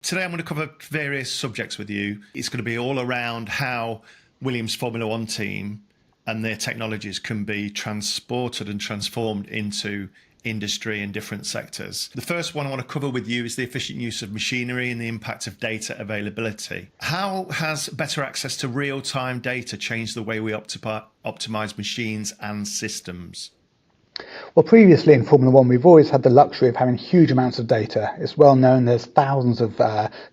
Today I'm going to cover various subjects with you. It's going to be all around how Williams Formula One team and their technologies can be transported and transformed into industry in different sectors. The first one I want to cover with you is the efficient use of machinery and the impact of data availability. How has better access to real-time data changed the way we optimize machines and systems? Well, previously in Formula One, we've always had the luxury of having huge amounts of data. It's well known there's thousands of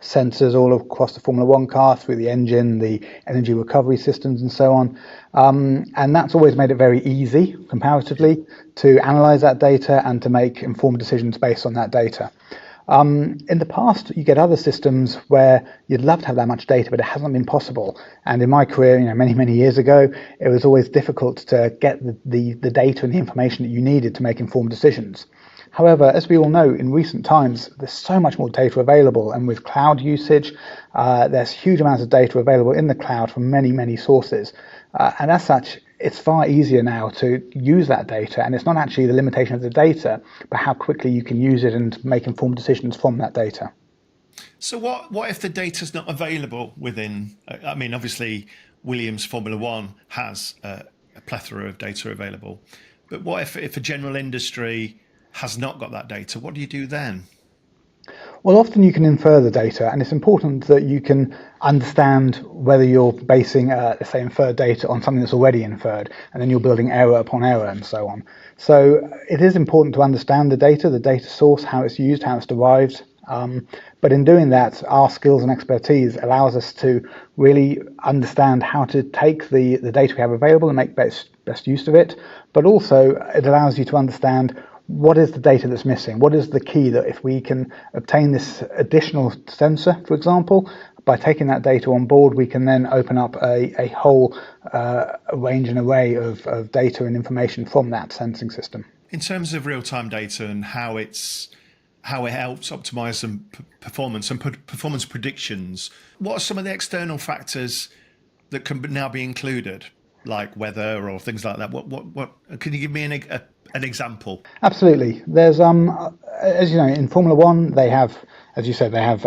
sensors all across the Formula One car, through the engine, the energy recovery systems and so on. And that's always made it very easy, comparatively, to analyze that data and to make informed decisions based on that data. In the past, you get other systems where you'd love to have that much data, but it hasn't been possible. And in my career, many years ago, it was always difficult to get the data and the information that you needed to make informed decisions. However, as we all know, in recent times, there's so much more data available, and with cloud usage, there's huge amounts of data available in the cloud from many sources. And as such, it's far easier now to use that data, and it's not actually the limitation of the data, but how quickly you can use it and make informed decisions from that data. So what if the data's not available within, obviously Williams Formula One has a plethora of data available, but what if a general industry has not got that data? What do you do then? Well, often you can infer the data, and it's important that you can understand whether you're basing, let's say, inferred data on something that's already inferred, and then you're building error upon error and so on. So it is important to understand the data source, how it's used, how it's derived. But in doing that, our skills and expertise allows us to really understand how to take the data we have available and make best use of it. But also, it allows you to understand what is the data that's missing? What is the key that if we can obtain this additional sensor, for example, by taking that data on board, we can then open up a whole range and array of data and information from that sensing system. In terms of real-time data and how it helps optimize some performance and performance predictions, what are some of the external factors that can now be included, like weather or things like that? What can you give me an example? Absolutely. There's as you know, in Formula One, they have, as you said, they have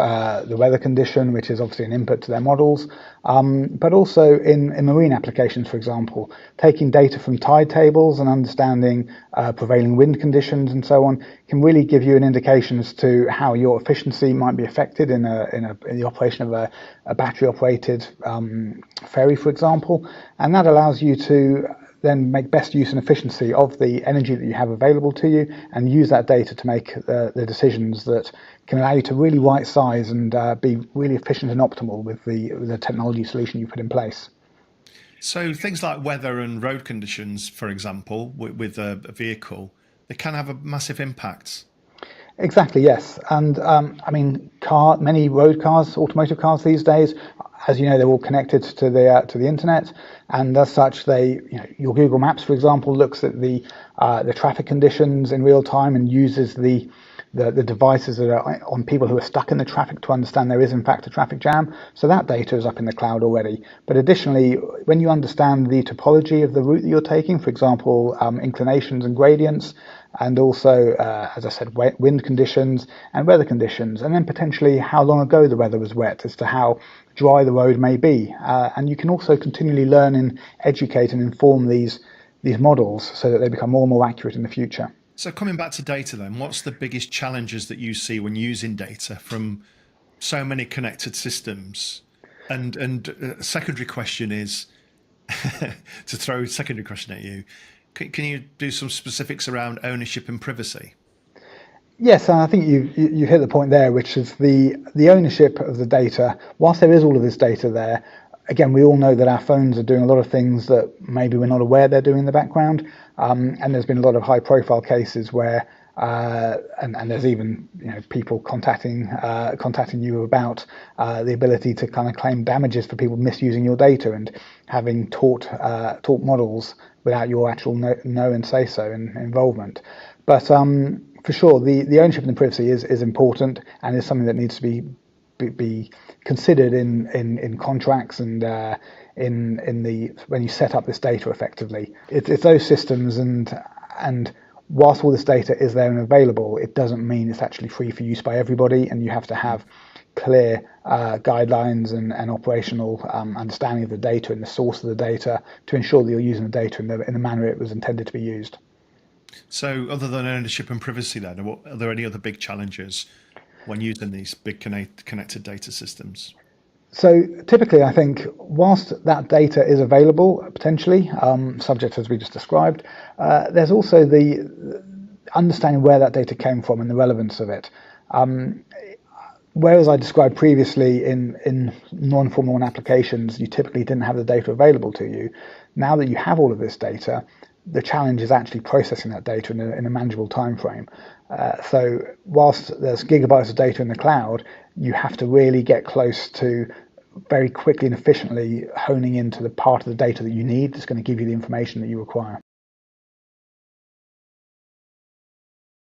the weather condition, which is obviously an input to their models, but also in marine applications, for example, taking data from tide tables and understanding prevailing wind conditions and so on can really give you an indication as to how your efficiency might be affected in the operation of a battery-operated ferry, for example, and that allows you to then make best use and efficiency of the energy that you have available to you and use that data to make the decisions that can allow you to really right size and be really efficient and optimal with the technology solution you put in place. So things like weather and road conditions, for example, with a vehicle, they can have a massive impact. Exactly, yes. And many road cars, automotive cars these days, as you know, they're all connected to the internet, and as such, your Google Maps, for example, looks at the traffic conditions in real time and uses the devices that are on people who are stuck in the traffic to understand there is in fact a traffic jam. So that data is up in the cloud already. But additionally, when you understand the topology of the route that you're taking, for example, inclinations and gradients, and also, as I said, wind conditions and weather conditions, and then potentially how long ago the weather was wet as to how dry the road may be. And you can also continually learn and educate and inform these models so that they become more and more accurate in the future. So coming back to data then, what's the biggest challenges that you see when using data from so many connected systems? And a secondary question is, to throw a secondary question at you, can you do some specifics around ownership and privacy? Yes, and I think you hit the point there, which is the ownership of the data. Whilst there is all of this data there, again, we all know that our phones are doing a lot of things that maybe we're not aware they're doing in the background. And there's been a lot of high-profile cases where, and there's even people contacting you about the ability to kind of claim damages for people misusing your data and having taught models without your actual know and say so and involvement. But for sure, the ownership and the privacy is important and is something that needs to be considered in contracts and when you set up this data effectively. It's those systems and whilst all this data is there and available, it doesn't mean it's actually free for use by everybody, and you have to have clear guidelines and operational understanding of the data and the source of the data to ensure that you're using the data in the manner it was intended to be used. So other than ownership and privacy then, are there any other big challenges when using these big connected data systems? So typically, I think whilst that data is available, potentially, subject as we just described, there's also the understanding where that data came from and the relevance of it. Whereas I described previously in non-Formula One applications, you typically didn't have the data available to you. Now that you have all of this data, the challenge is actually processing that data in a manageable time frame. So whilst there's gigabytes of data in the cloud, you have to really get close to very quickly and efficiently honing into the part of the data that you need that's going to give you the information that you require.